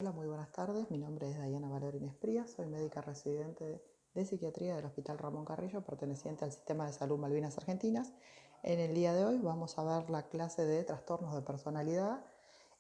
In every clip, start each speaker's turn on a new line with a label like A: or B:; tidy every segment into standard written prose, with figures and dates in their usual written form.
A: Hola, muy buenas tardes. Mi nombre es Dayana Valorín Espría, soy médica residente de psiquiatría del Hospital Ramón Carrillo, perteneciente al Sistema de Salud Malvinas Argentinas. En el día de hoy vamos a ver la clase de trastornos de personalidad.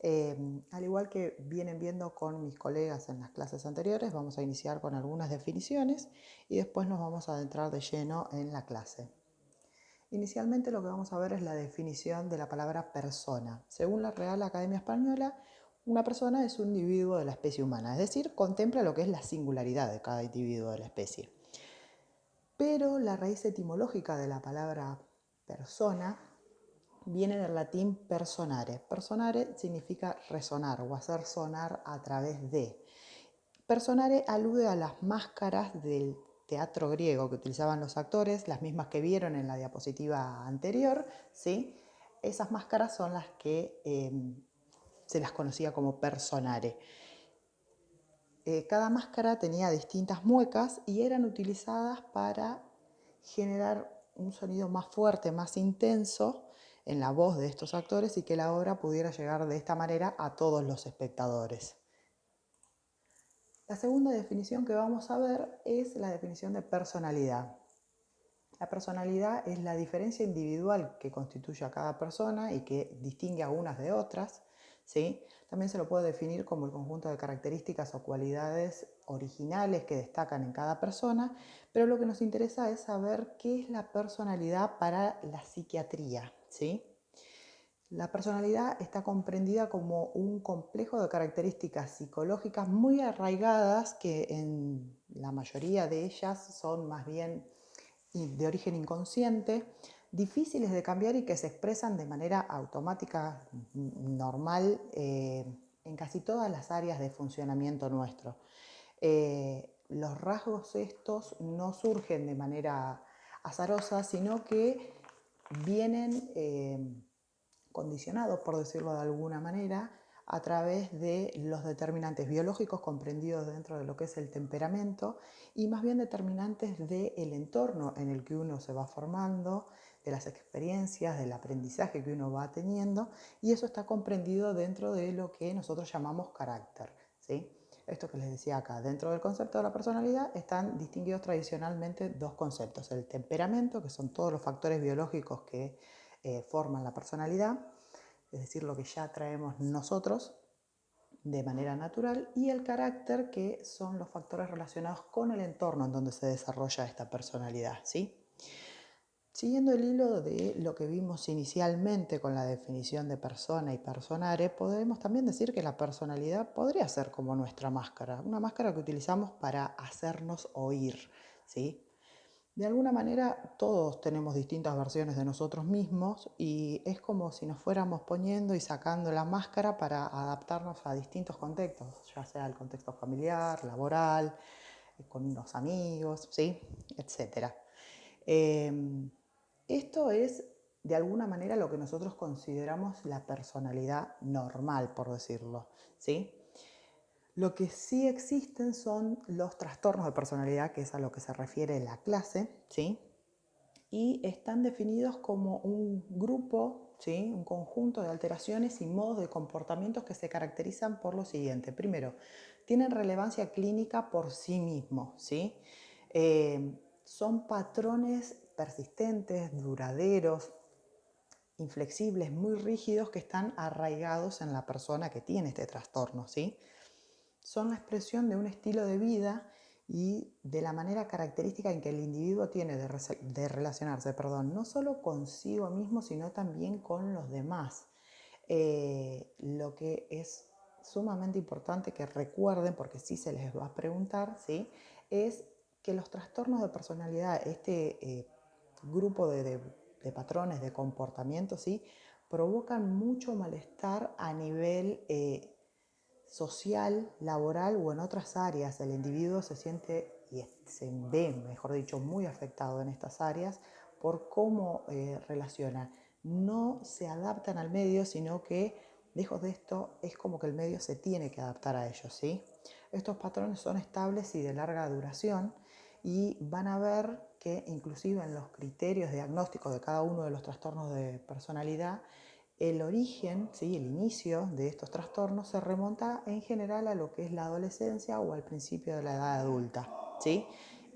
A: Al igual que vienen viendo con mis colegas en las clases anteriores, vamos a iniciar con algunas definiciones y después nos vamos a adentrar de lleno en la clase. Inicialmente lo que vamos a ver es la definición de la palabra persona. Según la Real Academia Española, una persona es un individuo de la especie humana, es decir, contempla lo que es la singularidad de cada individuo de la especie. Pero la raíz etimológica de la palabra persona viene del latín personare. Personare significa resonar o hacer sonar a través de. Personare alude a las máscaras del teatro griego que utilizaban los actores, las mismas que vieron en la diapositiva anterior, ¿sí? Esas máscaras son las que se las conocía como personare. Cada máscara tenía distintas muecas y eran utilizadas para generar un sonido más fuerte, más intenso en la voz de estos actores y que la obra pudiera llegar de esta manera a todos los espectadores. La segunda definición que vamos a ver es la definición de personalidad. La personalidad es la diferencia individual que constituye a cada persona y que distingue a unas de otras, ¿sí? También se lo puede definir como el conjunto de características o cualidades originales que destacan en cada persona, pero lo que nos interesa es saber qué es la personalidad para la psiquiatría, ¿sí? La personalidad está comprendida como un complejo de características psicológicas muy arraigadas que en la mayoría de ellas son más bien de origen inconsciente, difíciles de cambiar y que se expresan de manera automática, normal, en casi todas las áreas de funcionamiento nuestro. Los rasgos estos no surgen de manera azarosa, sino que vienen condicionados, por decirlo de alguna manera, a través de los determinantes biológicos comprendidos dentro de lo que es el temperamento y más bien determinantes del entorno en el que uno se va formando, de las experiencias, del aprendizaje que uno va teniendo, y eso está comprendido dentro de lo que nosotros llamamos carácter, ¿sí? Esto que les decía acá, dentro del concepto de la personalidad están distinguidos tradicionalmente dos conceptos: el temperamento, que son todos los factores biológicos que forman la personalidad, es decir, lo que ya traemos nosotros de manera natural, y el carácter, que son los factores relacionados con el entorno en donde se desarrolla esta personalidad, ¿sí? Siguiendo el hilo de lo que vimos inicialmente con la definición de persona y personare, podemos también decir que la personalidad podría ser como nuestra máscara, una máscara que utilizamos para hacernos oír, ¿sí? De alguna manera todos tenemos distintas versiones de nosotros mismos y es como si nos fuéramos poniendo y sacando la máscara para adaptarnos a distintos contextos, ya sea el contexto familiar, laboral, con unos amigos, ¿sí? Etcétera. Esto es de alguna manera lo que nosotros consideramos la personalidad normal, por decirlo, ¿sí? Lo que sí existen son los trastornos de personalidad, que es a lo que se refiere la clase, ¿sí? Y están definidos como un grupo, ¿sí? Un conjunto de alteraciones y modos de comportamientos que se caracterizan por lo siguiente. Primero, tienen relevancia clínica por sí mismos, ¿sí? Son patrones persistentes, duraderos, inflexibles, muy rígidos, que están arraigados en la persona que tiene este trastorno, ¿sí? Son la expresión de un estilo de vida y de la manera característica en que el individuo tiene de relacionarse, no solo consigo mismo, sino también con los demás. Lo que es sumamente importante que recuerden, porque sí se les va a preguntar, ¿sí? Es que los trastornos de personalidad, este grupo de patrones de comportamiento, ¿sí? Provocan mucho malestar a nivel social, laboral o en otras áreas. El individuo se siente y se ve, mejor dicho, muy afectado en estas áreas por cómo relaciona. No se adaptan al medio, sino que lejos de esto es como que el medio se tiene que adaptar a ellos, ¿sí? Estos patrones son estables y de larga duración y van a ver que inclusive en los criterios diagnósticos de cada uno de los trastornos de personalidad El origen, ¿sí? El inicio de estos trastornos se remonta en general a lo que es la adolescencia o al principio de la edad adulta, ¿sí?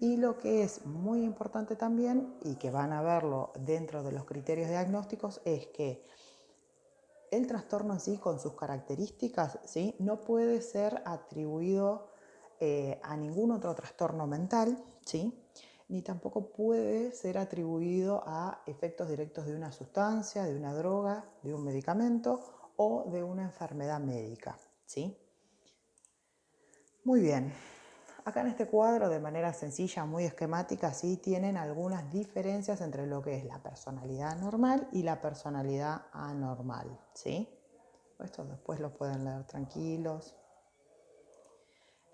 A: Y lo que es muy importante también, y que van a verlo dentro de los criterios diagnósticos, es que el trastorno en sí, con sus características, ¿sí? No puede ser atribuido a ningún otro trastorno mental, ¿sí? Ni tampoco puede ser atribuido a efectos directos de una sustancia, de una droga, de un medicamento o de una enfermedad médica, ¿sí? Muy bien. Acá en este cuadro, de manera sencilla, muy esquemática, sí tienen algunas diferencias entre lo que es la personalidad normal y la personalidad anormal, ¿sí? Esto después lo pueden leer tranquilos.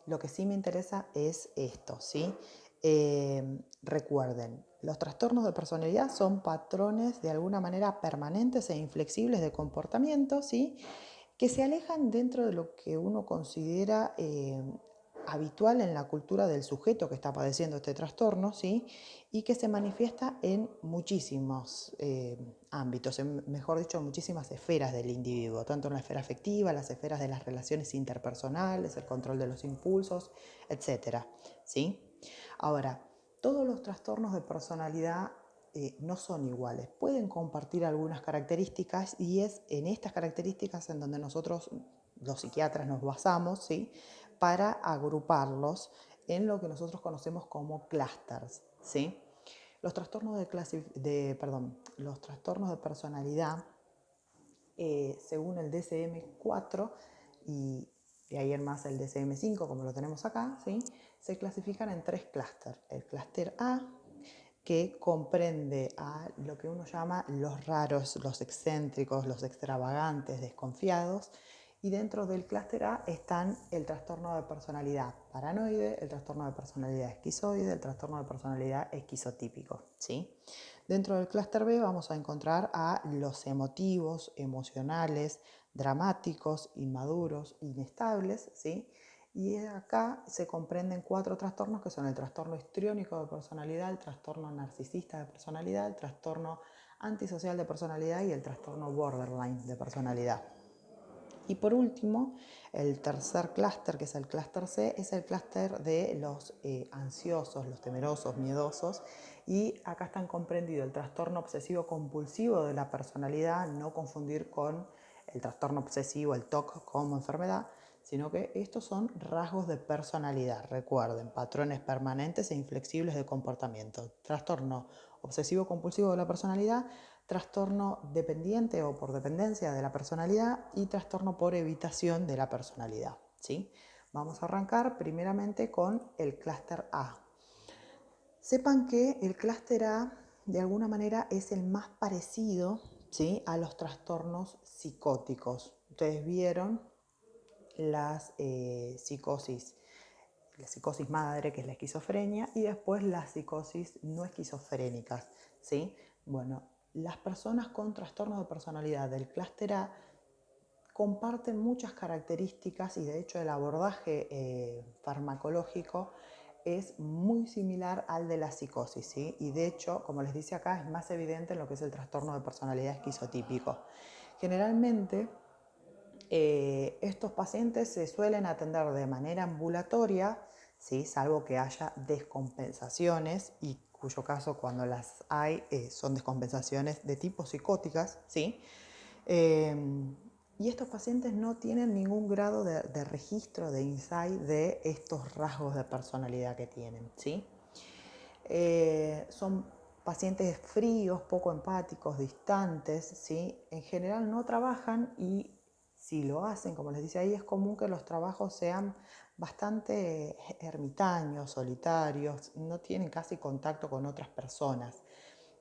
A: Lo que sí me interesa es esto, ¿sí? Recuerden, los trastornos de personalidad son patrones de alguna manera permanentes e inflexibles de comportamiento, ¿sí? Que se alejan dentro de lo que uno considera habitual en la cultura del sujeto que está padeciendo este trastorno, ¿sí? Y que se manifiesta en muchísimos ámbitos, mejor dicho, en muchísimas esferas del individuo, tanto en la esfera afectiva, las esferas de las relaciones interpersonales, el control de los impulsos, etcétera, ¿sí? Ahora, todos los trastornos de personalidad no son iguales, pueden compartir algunas características y es en estas características en donde nosotros, los psiquiatras, nos basamos, ¿sí? Para agruparlos en lo que nosotros conocemos como clústeres, ¿sí? Los trastornos los trastornos de personalidad, según el DSM-4 y de ahí en más el DSM-5, como lo tenemos acá, ¿sí? Se clasifican en 3 clústeres. El clúster A, que comprende a lo que uno llama los raros, los excéntricos, los extravagantes, desconfiados. Y dentro del clúster A están el trastorno de personalidad paranoide, el trastorno de personalidad esquizoide, el trastorno de personalidad esquizotípico, ¿sí? Dentro del clúster B vamos a encontrar a los emotivos, emocionales, dramáticos, inmaduros, inestables, ¿sí? Y acá se comprenden 4 trastornos que son el trastorno histriónico de personalidad, el trastorno narcisista de personalidad, el trastorno antisocial de personalidad y el trastorno borderline de personalidad. Y por último, el tercer clúster, que es el clúster C, es el clúster de los ansiosos, los temerosos, miedosos. Y acá están comprendidos el trastorno obsesivo compulsivo de la personalidad, no confundir con el trastorno obsesivo, el TOC, como enfermedad, sino que estos son rasgos de personalidad. Recuerden, patrones permanentes e inflexibles de comportamiento. Trastorno obsesivo compulsivo de la personalidad, trastorno dependiente o por dependencia de la personalidad y trastorno por evitación de la personalidad, ¿sí? Vamos a arrancar primeramente con el clúster A. Sepan que el clúster A de alguna manera es el más parecido, ¿sí? A los trastornos psicóticos. Ustedes vieron las psicosis, la psicosis madre, que es la esquizofrenia, y después las psicosis no esquizofrénicas, ¿sí? Bueno, las personas con trastornos de personalidad del clúster A comparten muchas características y de hecho el abordaje farmacológico es muy similar al de la psicosis, ¿sí? Y de hecho, como les dice acá, es más evidente en lo que es el trastorno de personalidad esquizotípico. Generalmente, estos pacientes se suelen atender de manera ambulatoria, ¿sí? Salvo que haya descompensaciones, y cuyo caso cuando las hay son descompensaciones de tipo psicóticas, ¿sí? Y estos pacientes no tienen ningún grado de registro, de insight de estos rasgos de personalidad que tienen, ¿sí? Son pacientes fríos, poco empáticos, distantes, ¿sí? En general no trabajan y si lo hacen, como les dice ahí, es común que los trabajos sean bastante ermitaños, solitarios, no tienen casi contacto con otras personas.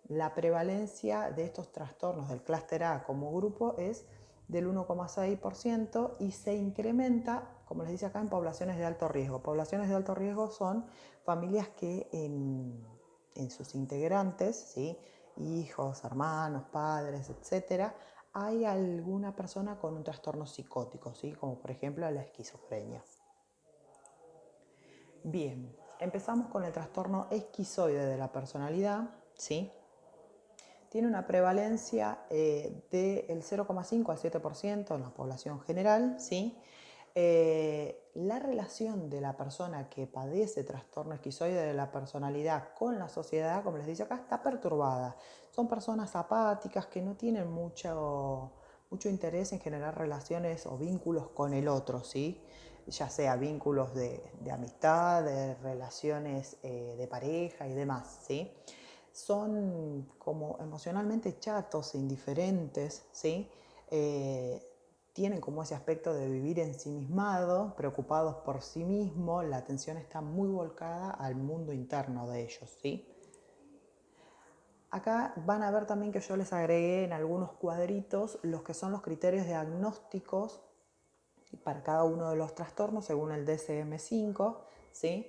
A: La prevalencia de estos trastornos del clúster A como grupo es del 1,6% y se incrementa, como les dice acá, en poblaciones de alto riesgo. Poblaciones de alto riesgo son familias que en sus integrantes, ¿sí? Hijos, hermanos, padres, etcétera, hay alguna persona con un trastorno psicótico, ¿sí? Como por ejemplo la esquizofrenia. Bien, empezamos con el trastorno esquizoide de la personalidad, ¿sí? tiene una prevalencia del 0,5 al 7% en la población general, ¿sí? La relación de la persona que padece trastorno esquizoide de la personalidad con la sociedad, como les dice acá, está perturbada. Son personas apáticas que no tienen mucho interés en generar relaciones o vínculos con el otro, ¿sí? Ya sea vínculos de amistad, de relaciones de pareja y demás, ¿sí? Son como emocionalmente chatos e indiferentes, ¿sí? Tienen como ese aspecto de vivir ensimismado, preocupados por sí mismos, la atención está muy volcada al mundo interno de ellos, ¿sí? Acá van a ver también que yo les agregué en algunos cuadritos los que son los criterios diagnósticos para cada uno de los trastornos según el DSM-5, ¿sí?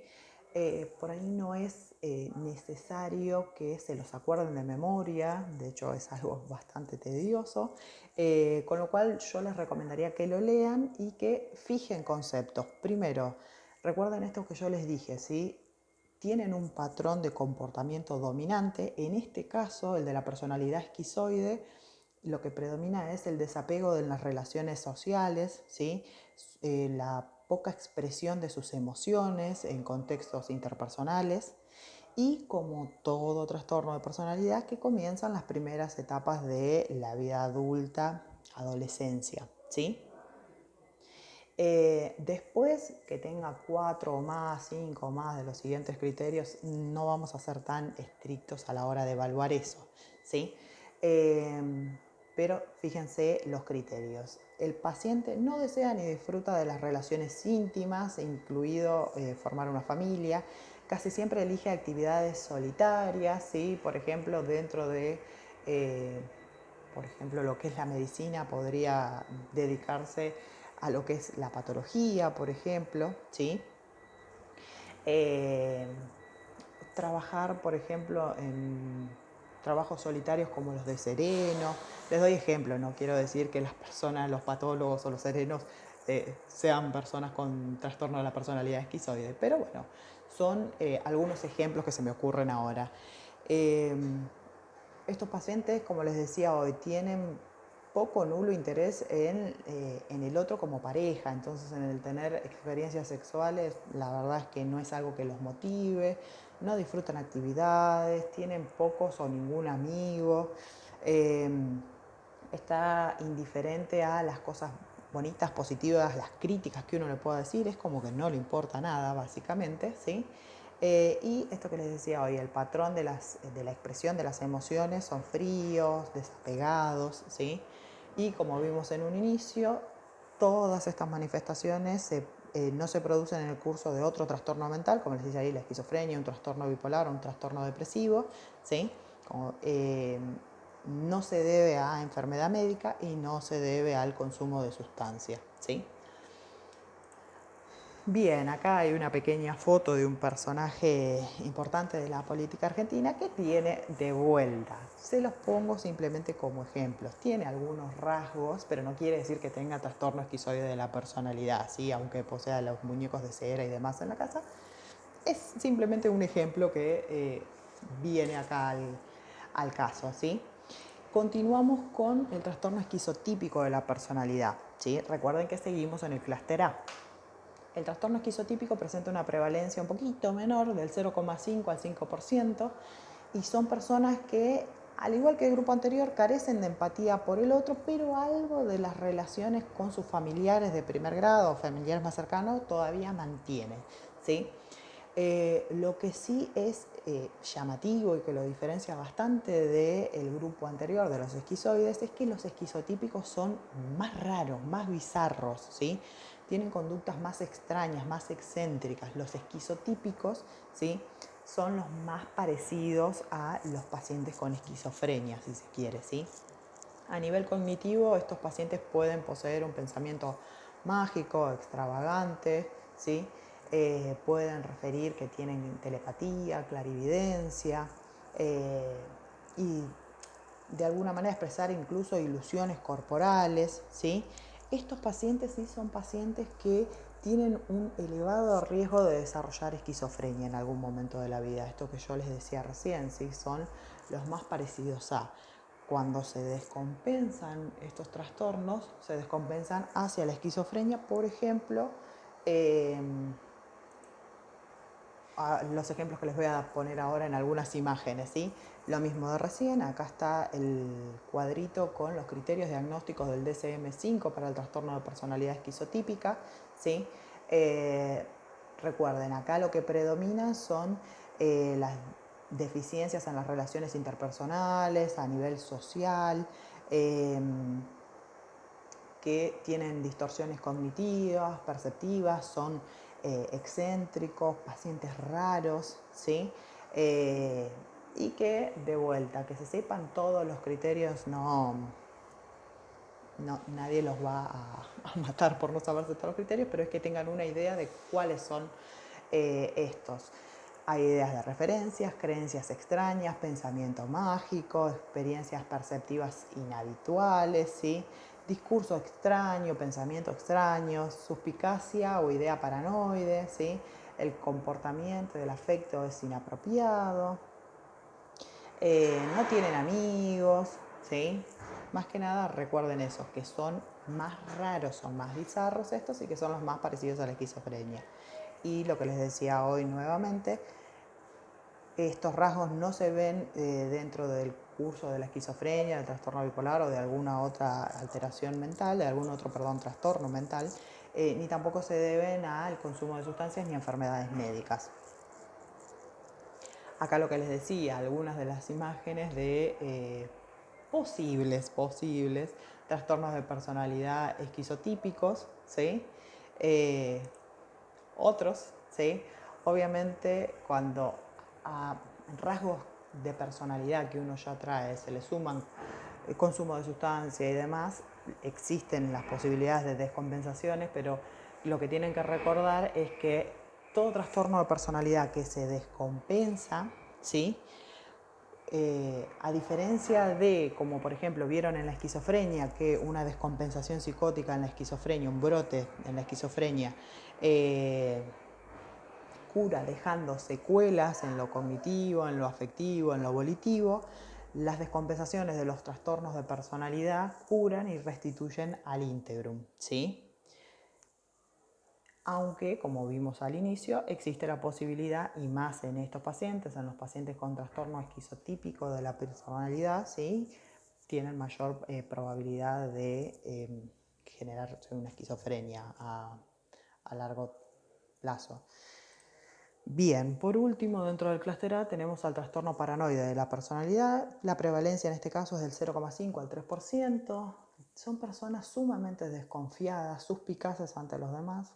A: Por ahí no es necesario que se los acuerden de memoria, de hecho es algo bastante tedioso, con lo cual yo les recomendaría que lo lean y que fijen conceptos. Primero, recuerden esto que yo les dije, ¿sí? Tienen un patrón de comportamiento dominante, en este caso el de la personalidad esquizoide, lo que predomina es el desapego de las relaciones sociales, ¿sí? La poca expresión de sus emociones en contextos interpersonales y, como todo trastorno de personalidad, que comienzan las primeras etapas de la vida adulta, adolescencia, ¿sí? Después que tenga 4 o más, 5 o más de los siguientes criterios, no vamos a ser tan estrictos a la hora de evaluar eso, ¿sí? Pero fíjense los criterios. El paciente no desea ni disfruta de las relaciones íntimas, incluido formar una familia. Casi siempre elige actividades solitarias, ¿sí? Por ejemplo, dentro de... por ejemplo, lo que es la medicina podría dedicarse a lo que es la patología, por ejemplo, ¿sí? Eh, Trabajar, por ejemplo, en trabajos solitarios como los de sereno. Les doy ejemplo, no quiero decir que las personas, los patólogos o los serenos sean personas con trastorno de la personalidad esquizoide, pero bueno, son algunos ejemplos que se me ocurren ahora. Eh, Estos pacientes, como les decía hoy, tienen poco o nulo interés en el otro como pareja, entonces en el tener experiencias sexuales, la verdad es que no es algo que los motive, no disfrutan actividades, tienen pocos o ningún amigo, eh, está indiferente a las cosas bonitas, positivas, las críticas que uno le pueda decir, es como que no le importa nada, básicamente, ¿sí? Y esto que les decía hoy, el patrón de la expresión de las emociones son fríos, desapegados, ¿sí? Y como vimos en un inicio, todas estas manifestaciones no se producen en el curso de otro trastorno mental, como les decía ahí, la esquizofrenia, un trastorno bipolar o un trastorno depresivo, ¿sí? No se debe a enfermedad médica y no se debe al consumo de sustancias, ¿sí? Bien, acá hay una pequeña foto de un personaje importante de la política argentina que tiene de vuelta. Se los pongo simplemente como ejemplos. Tiene algunos rasgos, pero no quiere decir que tenga trastorno esquizoide de la personalidad, ¿sí? Aunque posea los muñecos de cera y demás en la casa. Es simplemente un ejemplo que viene acá al caso, ¿sí? Continuamos con el trastorno esquizotípico de la personalidad, ¿sí? Recuerden que seguimos en el clúster A. El trastorno esquizotípico presenta una prevalencia un poquito menor, del 0,5 al 5%, y son personas que, al igual que el grupo anterior, carecen de empatía por el otro, pero algo de las relaciones con sus familiares de primer grado o familiares más cercanos todavía mantienen, ¿sí? Lo que sí es llamativo y que lo diferencia bastante del grupo anterior de los esquizoides es que los esquizotípicos son más raros, más bizarros, ¿sí? Tienen conductas más extrañas, más excéntricas. Los esquizotípicos, ¿sí?, son los más parecidos a los pacientes con esquizofrenia, si se quiere, ¿sí? A nivel cognitivo, estos pacientes pueden poseer un pensamiento mágico, extravagante, ¿sí? Pueden referir que tienen telepatía, clarividencia y de alguna manera expresar incluso ilusiones corporales, ¿sí? Estos pacientes sí son pacientes que tienen un elevado riesgo de desarrollar esquizofrenia en algún momento de la vida. Esto que yo les decía recién, ¿sí? Son los más parecidos a. cuando se descompensan estos trastornos, se descompensan hacia la esquizofrenia, por ejemplo, los ejemplos que les voy a poner ahora en algunas imágenes, ¿sí? Lo mismo de recién, acá está el cuadrito con los criterios diagnósticos del DSM-5 para el trastorno de personalidad esquizotípica, ¿sí? Recuerden, acá lo que predomina son las deficiencias en las relaciones interpersonales, a nivel social, que tienen distorsiones cognitivas, perceptivas, son excéntricos, pacientes raros, ¿sí? Y que, de vuelta, que se sepan todos los criterios, nadie los va a matar por no saberse todos los criterios, pero es que tengan una idea de cuáles son estos. Hay ideas de referencias, creencias extrañas, pensamiento mágico, experiencias perceptivas inhabituales, ¿sí? Discurso extraño, pensamiento extraño, suspicacia o idea paranoide, ¿sí? El comportamiento del afecto es inapropiado, no tienen amigos, ¿sí? Más que nada recuerden esos, que son más raros, son más bizarros estos y que son los más parecidos a la esquizofrenia. Y lo que les decía hoy nuevamente, estos rasgos no se ven dentro del curso de la esquizofrenia, del trastorno bipolar o de alguna otra alteración mental, de algún otro, trastorno mental, ni tampoco se deben al consumo de sustancias ni a enfermedades médicas. Acá lo que les decía, algunas de las imágenes de posibles trastornos de personalidad esquizotípicos, ¿sí? Otros, ¿sí? Obviamente, cuando a rasgos de personalidad que uno ya trae se le suman el consumo de sustancia y demás, existen las posibilidades de descompensaciones, pero lo que tienen que recordar es que todo trastorno de personalidad que se descompensa, ¿sí? A diferencia de, como por ejemplo vieron en la esquizofrenia, que una descompensación psicótica en la esquizofrenia, un brote en la esquizofrenia, cura dejando secuelas en lo cognitivo, en lo afectivo, en lo volitivo, las descompensaciones de los trastornos de personalidad curan y restituyen al íntegrum, ¿sí? Aunque, como vimos al inicio, existe la posibilidad, y más en estos pacientes, en los pacientes con trastorno esquizotípico de la personalidad, ¿sí? Tienen mayor probabilidad de generar una esquizofrenia a largo plazo. Bien, por último, dentro del clúster A tenemos al trastorno paranoide de la personalidad. La prevalencia en este caso es del 0,5 al 3%. Son personas sumamente desconfiadas, suspicaces ante los demás.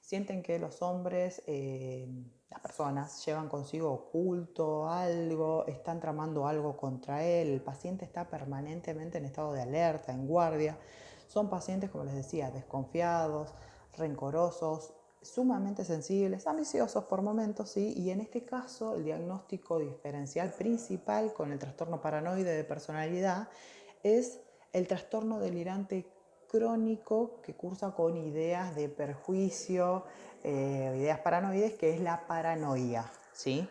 A: Sienten que los hombres, las personas, llevan consigo oculto algo, están tramando algo contra él. El paciente está permanentemente en estado de alerta, en guardia. Son pacientes, como les decía, desconfiados, rencorosos, sumamente sensibles, ambiciosos por momentos, ¿sí? Y en este caso, el diagnóstico diferencial principal con el trastorno paranoide de personalidad es el trastorno delirante crónico que cursa con ideas de perjuicio, ideas paranoides, que es la paranoia, ¿sí?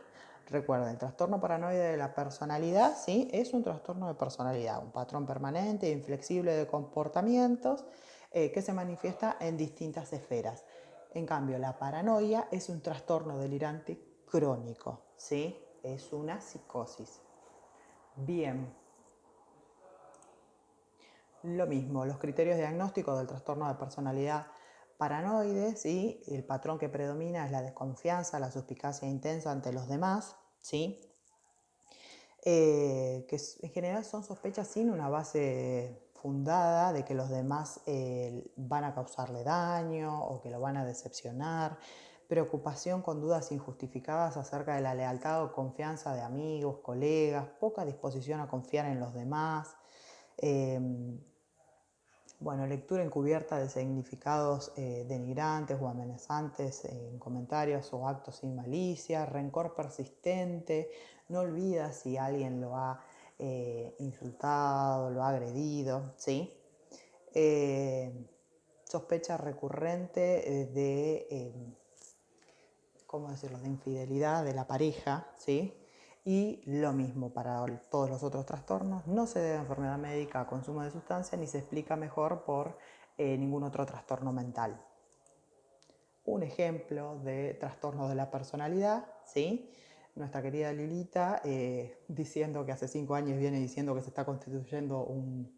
A: Recuerden, el trastorno paranoide de la personalidad, ¿sí? Es un trastorno de personalidad, un patrón permanente e inflexible de comportamientos que se manifiesta en distintas esferas. En cambio, la paranoia es un trastorno delirante crónico, ¿sí? Es una psicosis. Bien. Lo mismo, los criterios diagnósticos del trastorno de personalidad paranoide, ¿sí? El patrón que predomina es la desconfianza, la suspicacia intensa ante los demás, ¿sí? Que en general son sospechas sin una base fundada de que los demás van a causarle daño o que lo van a decepcionar, preocupación con dudas injustificadas acerca de la lealtad o confianza de amigos, colegas, poca disposición a confiar en los demás, lectura encubierta de significados denigrantes o amenazantes en comentarios o actos sin malicia, rencor persistente, no olvida si alguien lo ha insultado, lo ha agredido, ¿sí? Sospecha recurrente de, ¿cómo decirlo?, de infidelidad de la pareja, ¿sí? Y lo mismo para todos los otros trastornos, no se debe a enfermedad médica, a consumo de sustancias, ni se explica mejor por ningún otro trastorno mental. Un ejemplo de trastornos de la personalidad, ¿sí? Nuestra querida Lilita, diciendo que hace 5 años viene diciendo que se está constituyendo un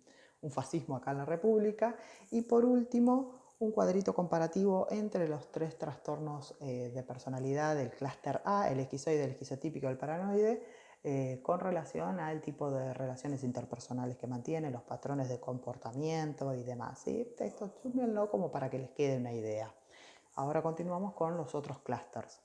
A: fascismo acá en la República. Y por último, un cuadrito comparativo entre los 3 trastornos de personalidad del clúster A, el esquizoide, el esquizotípico y el paranoide, con relación al tipo de relaciones interpersonales que mantiene, los patrones de comportamiento y demás, ¿sí? Esto chúmenlo como para que les quede una idea. Ahora continuamos con los otros clústeres.